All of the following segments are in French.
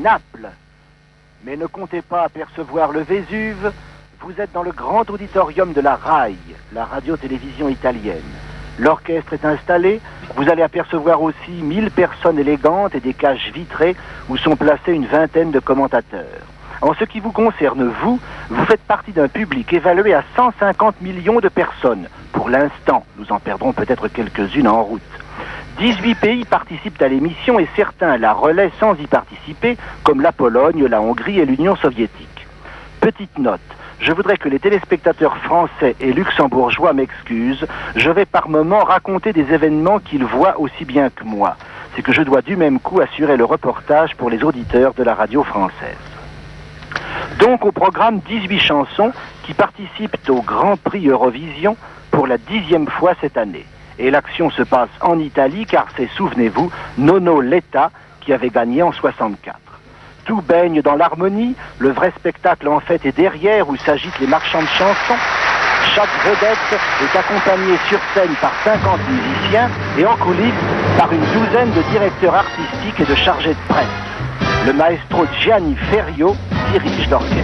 Naples. Mais ne comptez pas apercevoir le Vésuve, vous êtes dans le grand auditorium de la RAI, la radio-télévision italienne. L'orchestre est installé, vous allez apercevoir aussi 1000 personnes élégantes et des cages vitrées où sont placés une vingtaine de commentateurs. En ce qui vous concerne, vous faites partie d'un public évalué à 150 millions de personnes. Pour l'instant, nous en perdrons peut-être quelques-unes en route. 18 pays participent à l'émission et certains la relaient sans y participer, comme la Pologne, la Hongrie et l'Union soviétique. Petite note, je voudrais que les téléspectateurs français et luxembourgeois m'excusent. Je vais par moments raconter des événements qu'ils voient aussi bien que moi. C'est que je dois du même coup assurer le reportage pour les auditeurs de la radio française. Donc au programme 18 chansons qui participent au Grand Prix Eurovision pour la 10e fois cette année. Et l'action se passe en Italie car c'est, souvenez-vous, Nono Letta qui avait gagné en 64. Tout baigne dans l'harmonie, le vrai spectacle en fait est derrière où s'agitent les marchands de chansons. Chaque vedette est accompagnée sur scène par 50 musiciens et en coulisses par une douzaine de directeurs artistiques et de chargés de presse. Le maestro Gianni Ferrio dirige l'orchestre.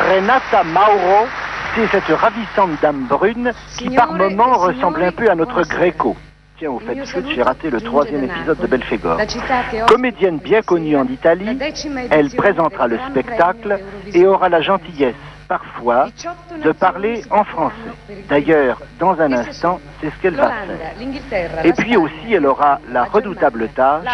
Renata Mauro, c'est cette ravissante dame brune qui par moments ressemble un peu à notre Gréco. Tiens, au fait, j'ai raté le 3e épisode de Belphégor. Comédienne bien connue en Italie, elle présentera le spectacle et aura la gentillesse, parfois, de parler en français. D'ailleurs, dans un instant, c'est ce qu'elle va faire. Et puis aussi, elle aura la redoutable tâche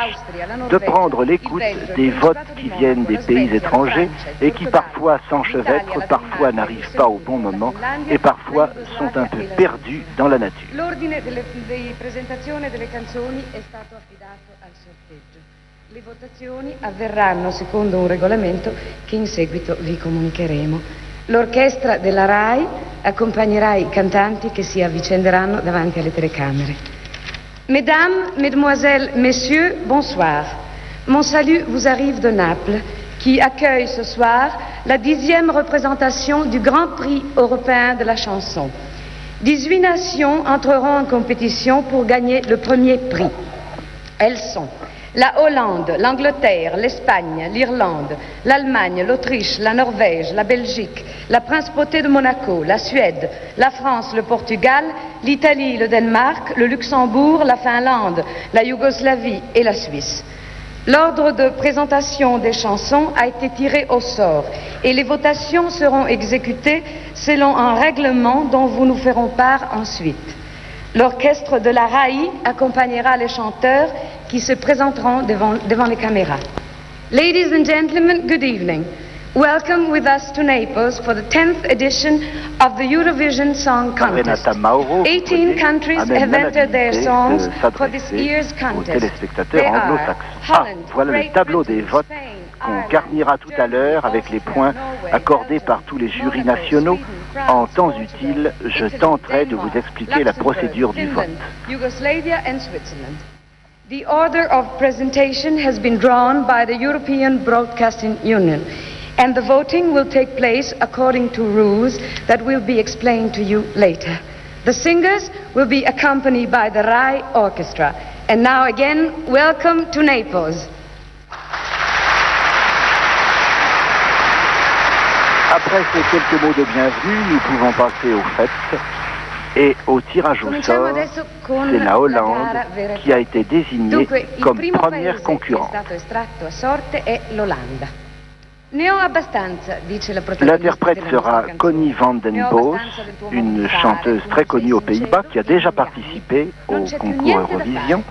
de prendre l'écoute des votes qui viennent des pays étrangers et qui parfois s'enchevêtrent, parfois n'arrivent pas au bon moment et parfois sont un peu perdus dans la nature. L'ordine delle presentazioni delle canzoni è stato affidato al sorteggio. Le votazioni avverranno secondo un regolamento che in seguito vi comunicheremo. L'orchestra della RAI accompagnerà i cantanti che si avvicenderanno davanti alle telecamere. Mesdames, Mesdemoiselles, Messieurs, bonsoir. Mon salut vous arrive de Naples, qui accueille ce soir la 10e représentation du Grand Prix européen de la chanson. 18 nations entreront en compétition pour gagner le premier prix. Elles sont la Hollande, l'Angleterre, l'Espagne, l'Irlande, l'Allemagne, l'Autriche, la Norvège, la Belgique, la Principauté de Monaco, la Suède, la France, le Portugal, l'Italie, le Danemark, le Luxembourg, la Finlande, la Yougoslavie et la Suisse. L'ordre de présentation des chansons a été tiré au sort et les votations seront exécutées selon un règlement dont vous nous ferons part ensuite. L'orchestre de la RAI accompagnera les chanteurs qui se présenteront devant les caméras. Ladies and gentlemen, good evening. Welcome with us to Naples for the 10th edition of the Eurovision Song Contest. 18 countries have entered their songs for this year's contest. They are Holland, voilà le tableau des votes qu'on garnira tout à l'heure avec les points accordés par tous les jurys nationaux. En temps utile, je tenterai de vous expliquer la procédure du vote. Yugoslavia and Switzerland. The order of presentation has been drawn by the European Broadcasting Union, and the voting will take place according to rules that will be explained to you later. The singers will be accompanied by the RAI Orchestra. And now again, welcome to Naples. Après ces quelques mots de bienvenue, nous pouvons passer au fait et au tirage au sort. C'est la Hollande qui a été désignée comme première concurrente. L'interprète sera Connie van den Bos, une chanteuse très connue aux Pays-Bas qui a déjà participé au concours Eurovision.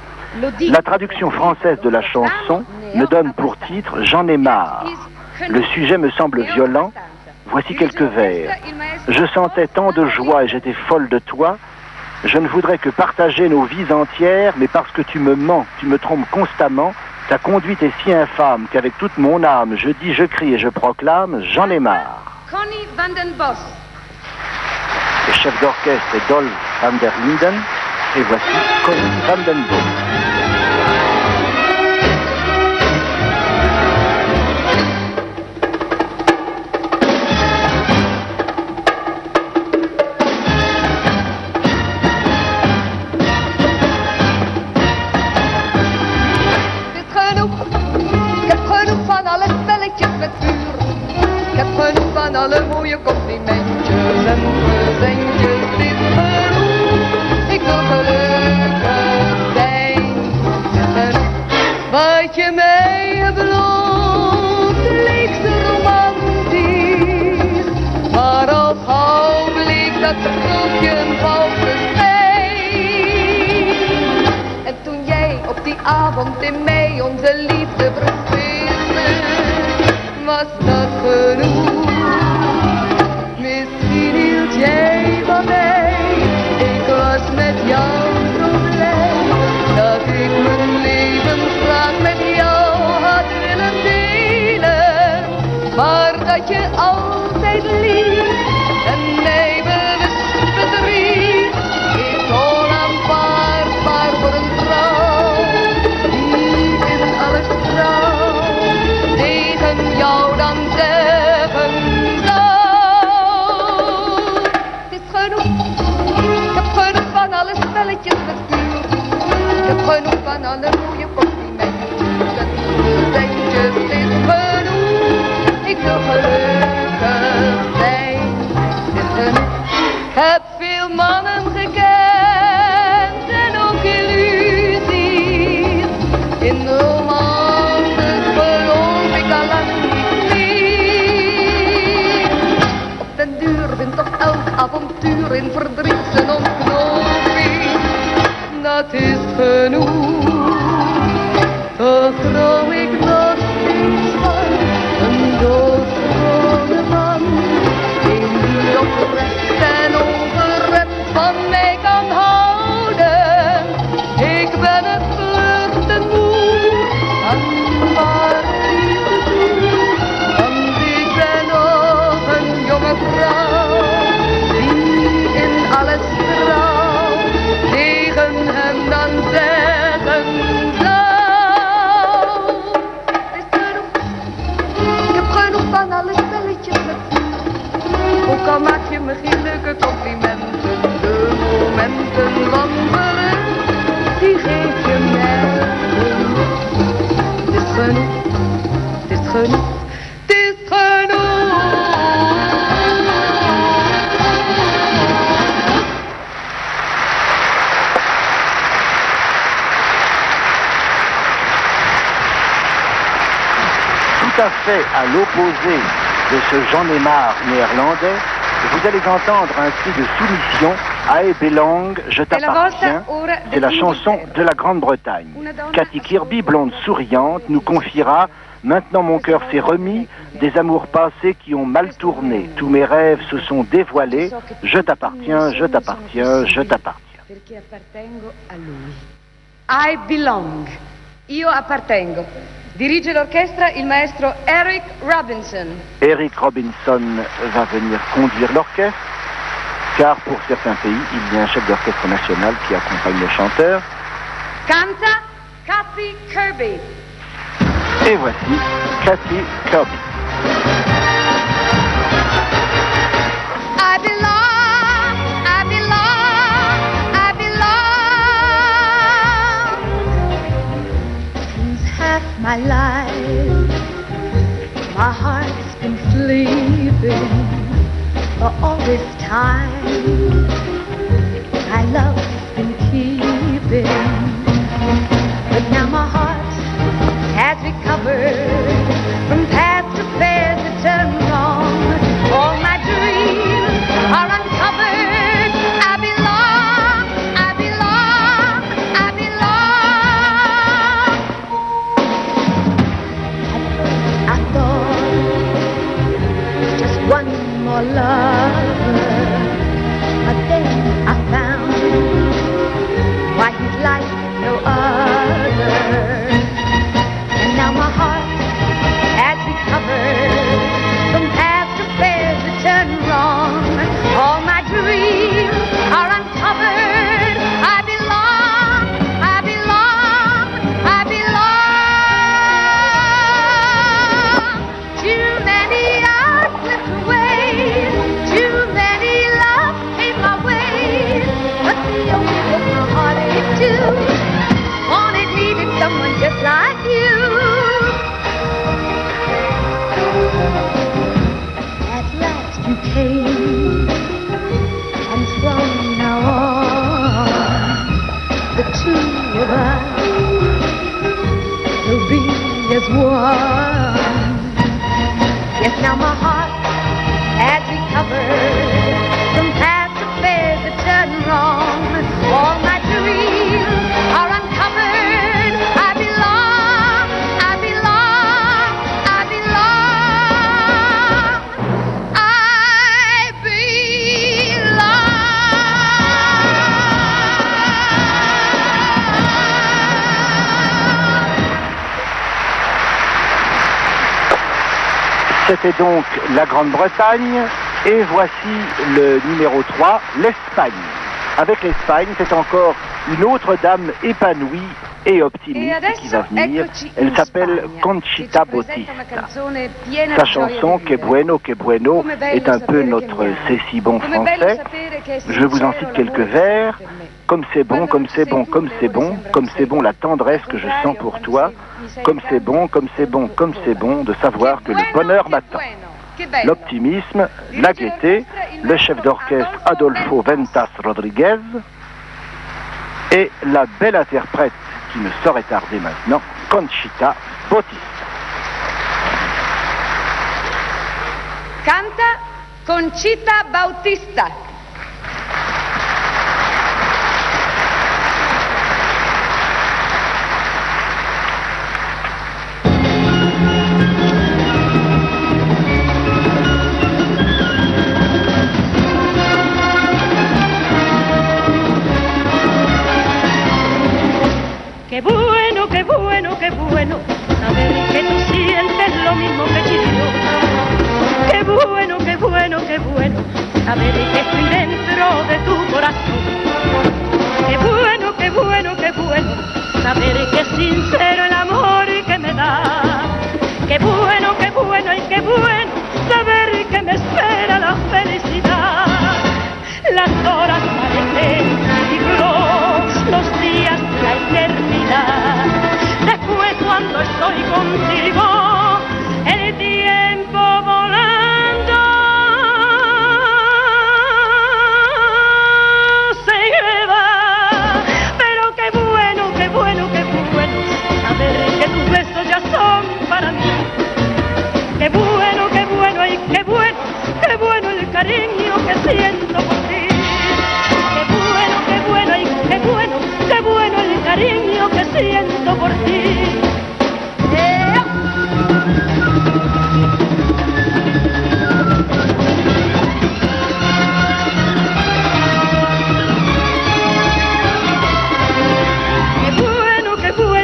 La traduction française de la chanson me donne pour titre « J'en ai marre ». Le sujet me semble violent. Voici quelques vers. Je sentais tant de joie et j'étais folle de toi. Je ne voudrais que partager nos vies entières, mais parce que tu me mens, tu me trompes constamment. Ta conduite est si infâme qu'avec toute mon âme, je dis, je crie et je proclame, j'en ai marre. Connie van den Bos. Le chef d'orchestre est Dolph van der Linden, et voici Connie van den Bos. Alle mooie complimentjes en presentjes, het is genoeg. Ik wil gelukkig zijn. Wat je mij hebt beloofd, leek zo romantisch. Maar al gauw bleek dat sprookje een valse schijn. En toen jij op die avond in mei onze liefde presteerde, was dat genoeg. Jij van mij, ik was met jou zo blij, dat ik mijn levensvraag met jou had willen delen. Maar dat je altijd lief en mij bewust bedriegt, is onaanvaardbaar voor een vrouw, die in alles trouw tegen jou dan zeggen zou. Ik heb genoeg van alle spelletjes met vuur. Ik heb genoeg van alle mooie complimentjes en presentjes. Het is genoeg, ik wil gelukkig zijn. Het is genoeg. Ik heb veel mannen gekend en ook illusies. In romances geloof ik al lang niet meer. Op den duur vindt toch elk avontuur in verdriet zijn ontknoping, dat is genoeg. Toch droom ik nog steeds van een doodgewone man, een die oprecht en ongerept van mij kan houden. Ik ben het vluchten moe, maar liefde toe, want ik ben nog een jonge vrouw. Alles trouw tegen hem dan zeggen zou. Is genoeg, ik heb genoeg van alle spelletjes met vuur. Ook al maak je me geen leuke complimenten, de momenten van geluk, die geef je mij. Het is genoeg, het is genoeg, het is genoeg. Tout à fait à l'opposé de ce J'en ai marre néerlandais, vous allez entendre un cri de soumission, I belong, je t'appartiens. C'est la chanson de la Grande-Bretagne. Cathy Kirby, blonde souriante, nous confiera « Maintenant mon cœur s'est remis, des amours passés qui ont mal tourné. Tous mes rêves se sont dévoilés, je t'appartiens, je t'appartiens, je t'appartiens. » Perché appartengo a lui. I belong. Io appartengo. Dirige l'orchestra il maestro Eric Robinson. Eric Robinson va venir conduire l'orchestre, car pour certains pays, il y a un chef d'orchestre national qui accompagne le chanteur. Canta Cathy Kirby. Et voici Cathy Kirby. I belong, I belong, I belong. Since half my life, my heart's been sleeping for all this time. My love's been keeping, but now my heart has recovered from past affairs that turned wrong. All my dreams are uncovered. I belong, I belong, I belong. more lover. But then I found why he's like no other. And now my heart has recovered from past affairs that turned wrong. All my dreams are uncovered. I belong, I belong, I belong. Too many hours slipped away. Too many loves came my way. But the only book my heart ached to wanted, needed someone just like you. At last you came, and from now on, the two of us will be as one. Yes, now my heart has recovered from past affairs that turned wrong. All my dreams are uncovered. I belong, I belong, I belong, I C'était donc la Grande-Bretagne, et voici le numéro 3, l'Espagne. Avec l'Espagne, c'est encore une autre dame épanouie et optimiste qui va venir. Elle s'appelle Conchita Bautista. Sa chanson Que bueno est un peu notre C'est si bon français. Je vous en cite quelques vers. Comme c'est bon, comme c'est bon, comme c'est bon, comme c'est bon la tendresse que je sens pour toi. Comme c'est bon, comme c'est bon, comme c'est bon de savoir que le bonheur m'attend. L'optimisme, la gaieté, le chef d'orchestre Adolfo Ventas Rodriguez et la belle interprète qui ne saurait tarder maintenant, Conchita Bautista. Canta Conchita Bautista. Qué bueno, qué bueno, qué bueno saber que tú sientes lo mismo que yo. Qué bueno, qué bueno, qué bueno saber que estoy dentro de tu corazón. Qué bueno, qué bueno, qué bueno saber que es sincero el amor que me da. Qué bueno y qué bueno saber que me espera la felicidad. Las horas parecen siglos, los días la eternidad. Después cuando estoy contigo, el tiempo volando se va. Pero qué bueno, qué bueno, qué bueno saber que tus besos ya son para mí. Qué bueno, qué bueno y qué bueno el cariño que siento por ti. Qué bueno y qué bueno el cariño que siento por ti.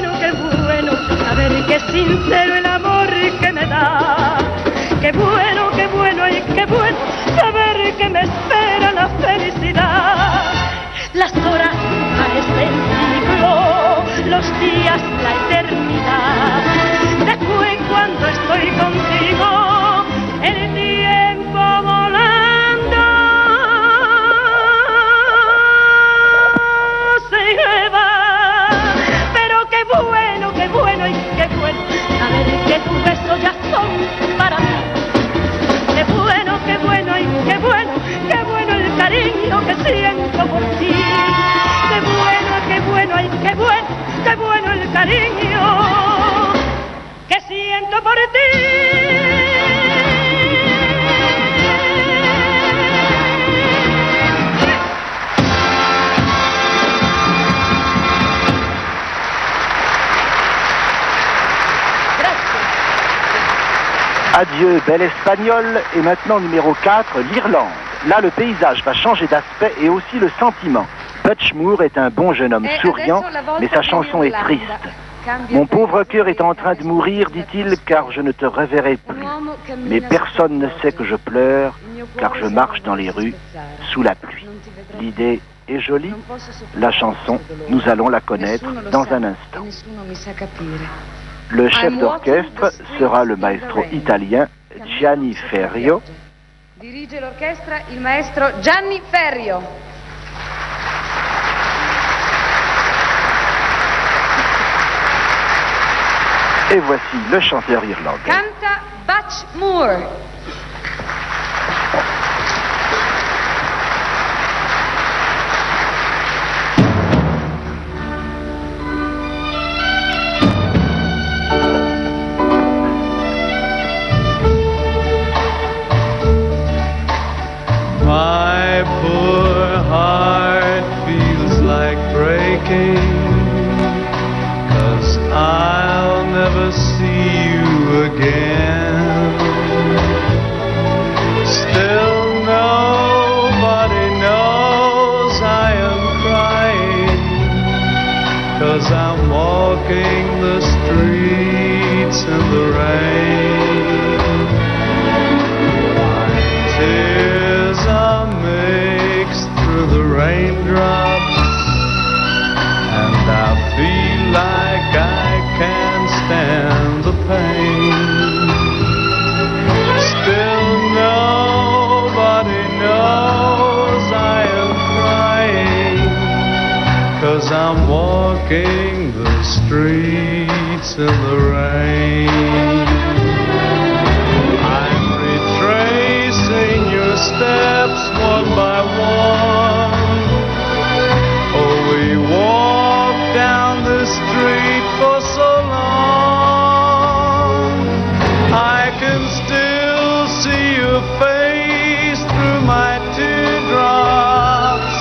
Qué bueno saber que es sincero el amor que me da. Qué bueno y qué bueno saber que me espera la felicidad. Las horas parecen siglos, los días la eternidad. Después cuando estoy contigo, el tiempo volando se va. Pero qué bueno y qué bueno saber que tus besos ya son para mí. Qué bueno y qué bueno el cariño que siento por ti. Qué bueno y qué bueno el cariño que siento por ti. Adieu, bel espagnol. Et maintenant, numéro 4, l'Irlande. Là, le paysage va changer d'aspect et aussi le sentiment. Butch Moore est un bon jeune homme souriant, mais sa chanson est triste. Mon pauvre cœur est en train de mourir, dit-il, car je ne te reverrai plus. Mais personne ne sait que je pleure, car je marche dans les rues sous la pluie. L'idée est jolie. La chanson, nous allons la connaître dans un instant. Le chef d'orchestre sera le maestro italien Gianni Ferrio. Dirige l'orchestra il maestro Gianni Ferrio. Et voici le chanteur irlandais. Canta Butch Moore. My poor heart feels like breaking, 'cause I'll never see you again. Still nobody knows I am crying, 'cause I'm walking the streets in the rain. Tears are mixed through the raindrops, and I feel like I can't stand the pain. Still nobody knows I am crying, 'cause I'm walking the streets in the rain. Tracing your steps one by one. Oh, we walked down the street for so long. I can still see your face through my teardrops,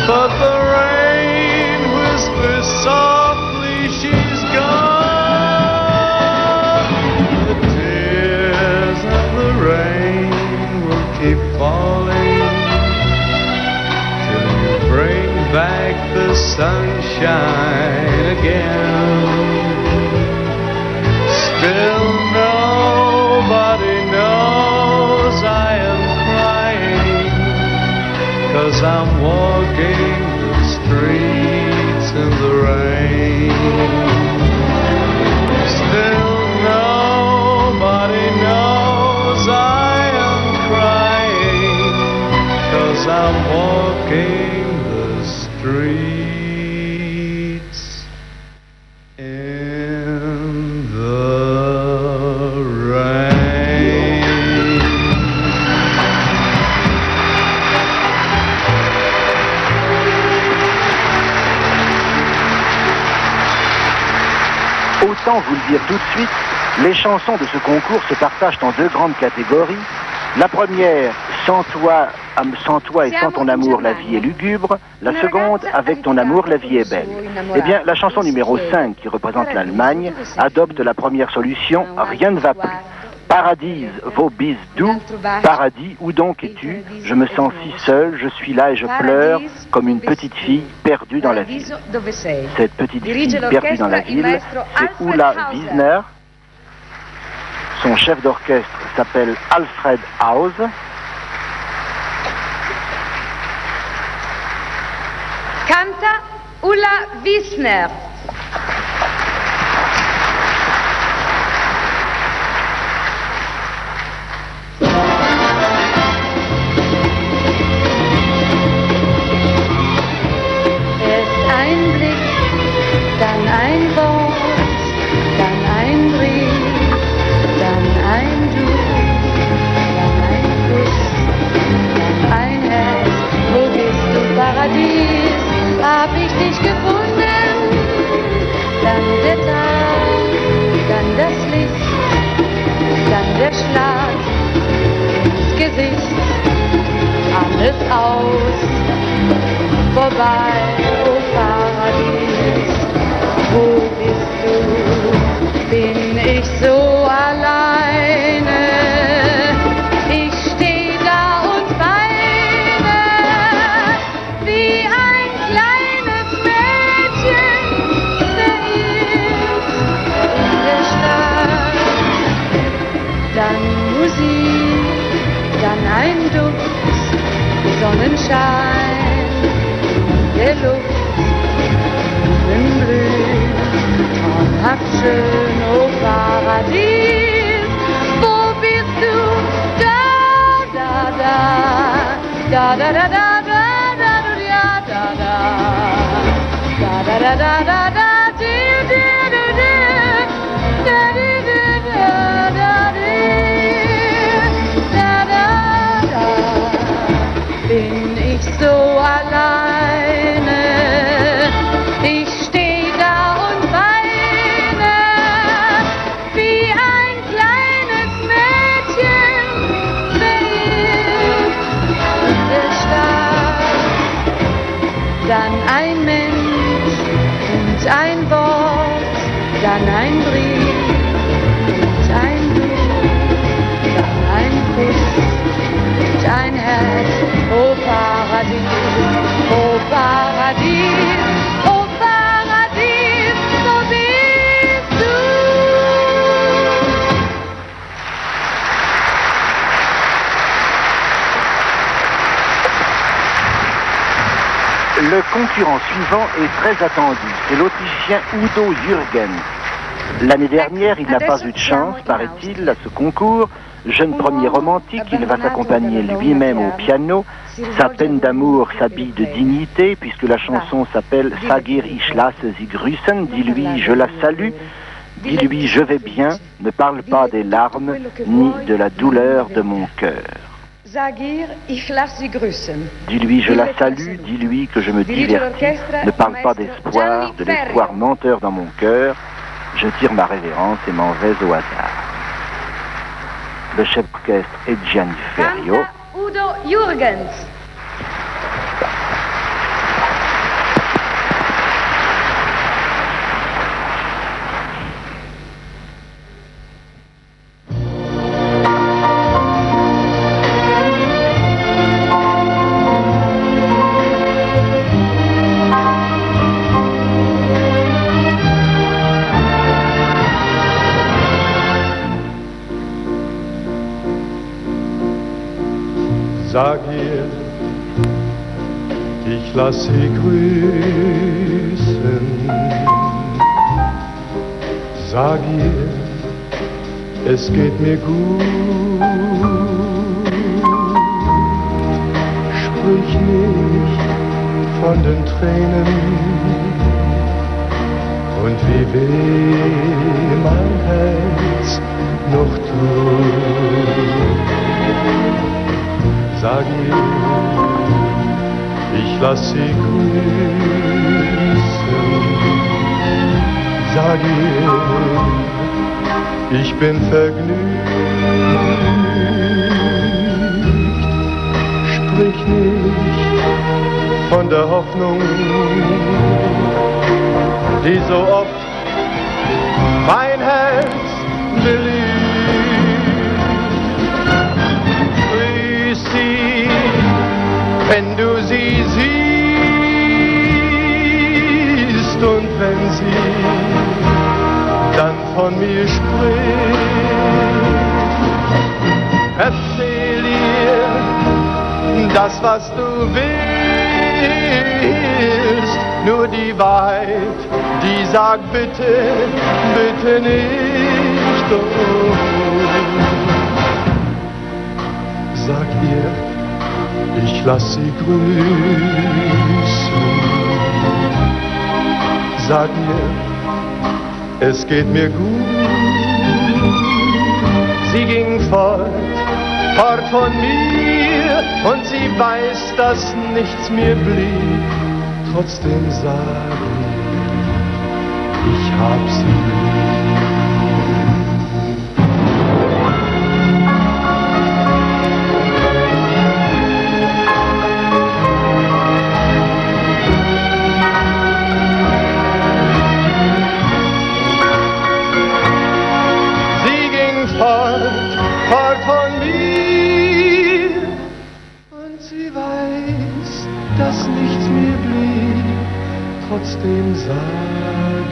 but the rain whispers softly, she's gone. The tears of the rain keep falling till you bring back the sunshine again. Still nobody knows I am crying, 'cause I'm walking the streets in the rain. Still nobody knows I am crying, 'cause I'm walking the streets in the rain. Autant vous le dire tout de suite, les chansons de ce concours se partagent en deux grandes catégories. La première, sans toi et sans ton amour, la vie est lugubre. La seconde, avec ton amour, la vie est belle. Eh bien, la chanson numéro 5, qui représente l'Allemagne, adopte la première solution, rien ne va plus. Paradis, vos bis doux, paradis, où donc es-tu? Je me sens si seule, je suis là et je pleure comme une petite fille perdue dans la ville. Cette petite fille perdue dans la ville, c'est Ulla Wiesner. Son chef d'orchestre s'appelle Alfred Haus. Canta Ulla Wiesner. Erst ein Blick, dann ein Wort, dann ein Brief, dann ein Du, dann ein Kuss, dann ein Herz. Wo bist du, Paradies? Hab ich dich gefunden? Dann der Tag, dann das Licht, dann der Schlag ins Gesicht. Alles aus, vorbei, oh Paradies. Wo bist du? Bin ich so alleine? Sonnenschein, der Luft im Blühen von Herbstschön, oh Paradies, wo bist du? Da, da, da, da, da, da, da, da, da, da, da, da, da, da, da, da, da, da, di, di, di, di, da, di, di, da, da, di, da, da, da. Bin ich so alleine, ich steh da und weine, wie ein kleines Mädchen, verliebt in der Stadt. Dann ein Mensch und ein Wort, dann ein Brief und ein Du, dann ein Kuss und ein Herz. Oh Paradies, oh Paradies, oh Paradies, wo bist du? Le concurrent suivant est très attendu. C'est l'Autrichien Udo Jürgens. L'année dernière, il n'a pas eu de chance, paraît-il, à ce concours. Jeune premier romantique, il va s'accompagner lui-même au piano. Sa peine d'amour s'habille de dignité, puisque la chanson s'appelle Sagir ich lasse sie grüßen, dis-lui je la salue, dis-lui je vais bien, ne parle pas des larmes, ni de la douleur de mon cœur. Sagir ich lasse sie grüßen. Dis-lui je la salue, dis-lui que je me divertis, ne parle pas d'espoir, de l'espoir menteur dans mon cœur, je tire ma révérence et m'en vais au hasard. Le chef d'orchestre est Gianni Ferrio. Canta Udo Jürgens. Sag ihr, ich lass sie grüßen. Sag ihr, es geht mir gut. Sprich nicht von den Tränen und wie weh mein Herz noch tut. Sag ihr, ich lass sie grüßen. Sag ihr, ich bin vergnügt. Sprich nicht von der Hoffnung, die so oft mein Herz beliebt. Wenn du sie siehst und wenn sie dann von mir spricht, erzähl ihr das, was du willst, nur die Wahrheit, die sagt bitte, bitte nicht. Oh. Sag ihr, ich lass sie grüßen. Sag ihr, es geht mir gut. Sie ging fort von mir und sie weiß, dass nichts mir blieb. Trotzdem sag ich hab sie lieb. Trotzdem sag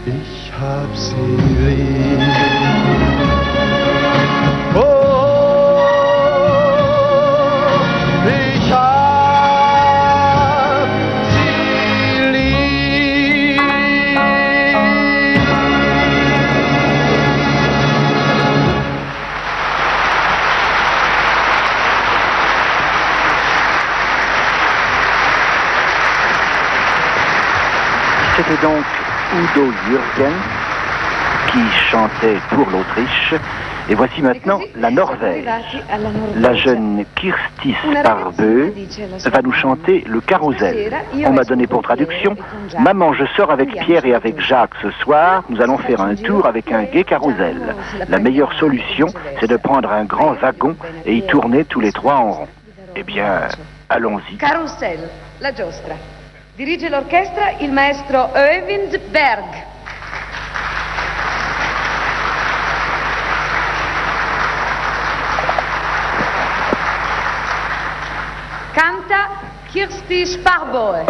ich hab sie lieb. Oh, C'était donc Udo Jürgens qui chantait pour l'Autriche. Et voici maintenant la Norvège. La jeune Kirsti Sparbø va nous chanter le carrousel. On m'a donné pour traduction: Maman, je sors avec Pierre et avec Jacques ce soir, nous allons faire un tour avec un gai carrousel. La meilleure solution, c'est de prendre un grand wagon et y tourner tous les trois en rond. Eh bien, allons-y. Carousel, la giostra. Dirige l'orchestra il maestro Øyvind Berg. Canta Kirsti Sparbø.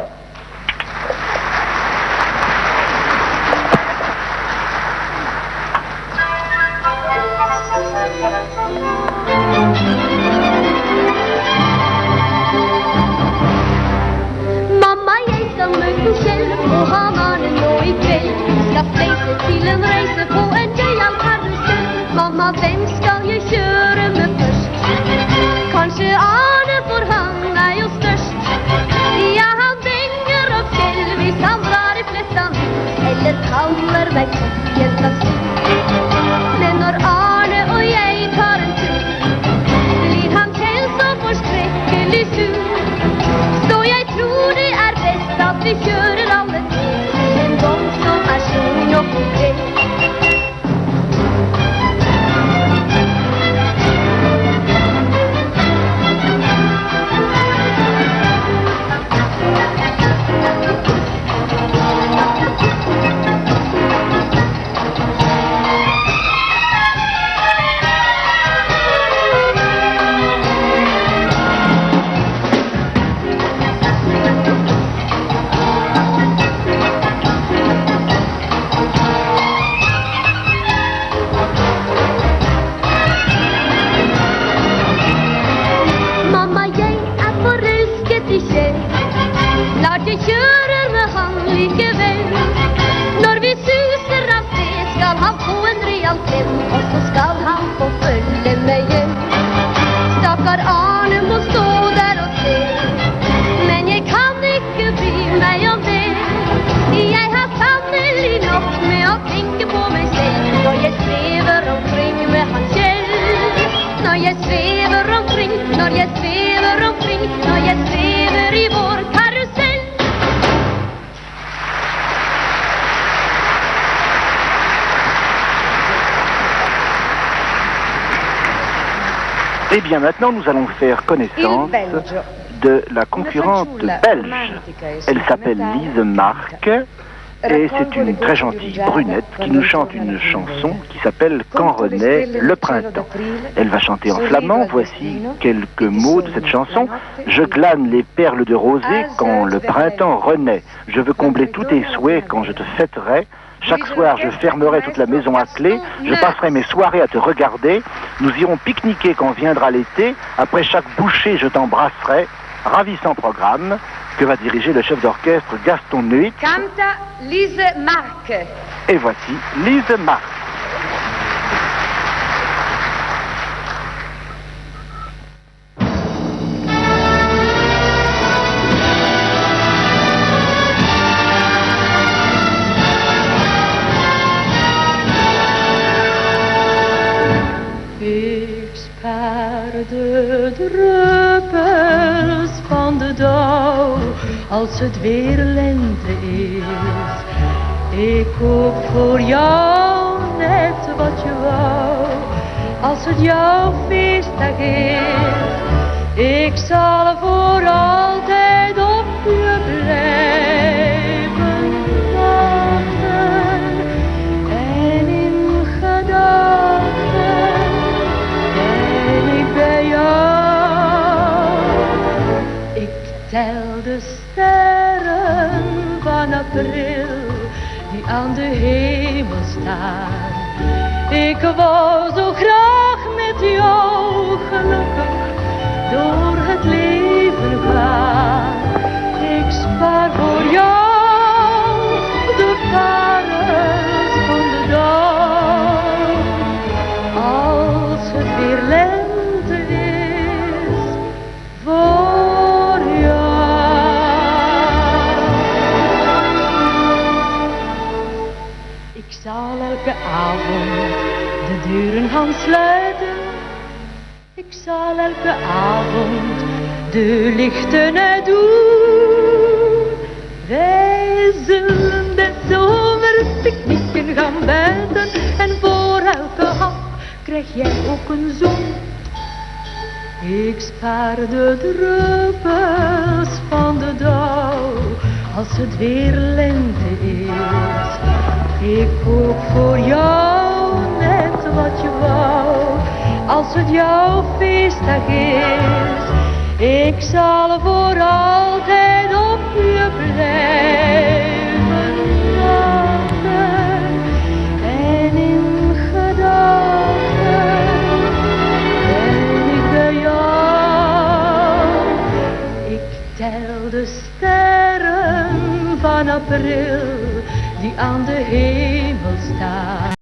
Mamma, jeg skal møte Kjell på Hamaren nå i kveld. Skal reise til en reise på en gøyal karusell. Mamma, hvem skal jeg kjøre med først? Kanskje Arne, for han er jo størst. Ja, han denger opp Kjell hvis han drar i flestene, eller kaller meg kokkjenta si. Men når Arne og jeg tar en tur, blir han Kjell så forskrekkelig sur. Så jeg tror det er best at vi kjører alle til en vogn som er stor nok til det. Eh bien, maintenant, nous allons faire connaissance de la concurrente belge. Elle s'appelle Lise Mark et c'est une très gentille brunette qui nous chante une chanson qui s'appelle Quand renaît le printemps. Elle va chanter en flamand. Voici quelques mots de cette chanson. Je glane les perles de rosée quand le printemps renaît. Je veux combler tous tes souhaits quand je te fêterai. Chaque soir, je fermerai toute la maison à clé. Je passerai mes soirées à te regarder. Nous irons pique-niquer quand viendra l'été. Après chaque bouchée, je t'embrasserai. Ravissant programme que va diriger le chef d'orchestre Gaston Nuit. Canta Lise Mark. Et voici Lise Mark. De druppels van de dauw, als het weer lente is. Ik koop voor jou net wat je wou, als het jouw feestdag is. Ik zal voor altijd op je blijven wachten en in gedachten. Bij jou. Ik tel de sterren van april die aan de hemel staan. Ik wou zo graag met jou gelukkig door het leven gaan. Ik spaar voor jou de parels van de dauw. Als het weer lente is voor jou. sluiten. Ik zal elke avond de lichten uitdoen. Wij zullen des zomers picknicken gaan buiten. En voor elke hap krijg jij ook een zoen. Ik spaar de druppels van de dauw als het weer lente is. Ik koop voor jou net wat je wou, als het jouw feestdag is. Ik zal voor altijd op je blijven wachten. En in gedachten ben ik bij jou. Ik tel de sterren van april die aan de hemel staan.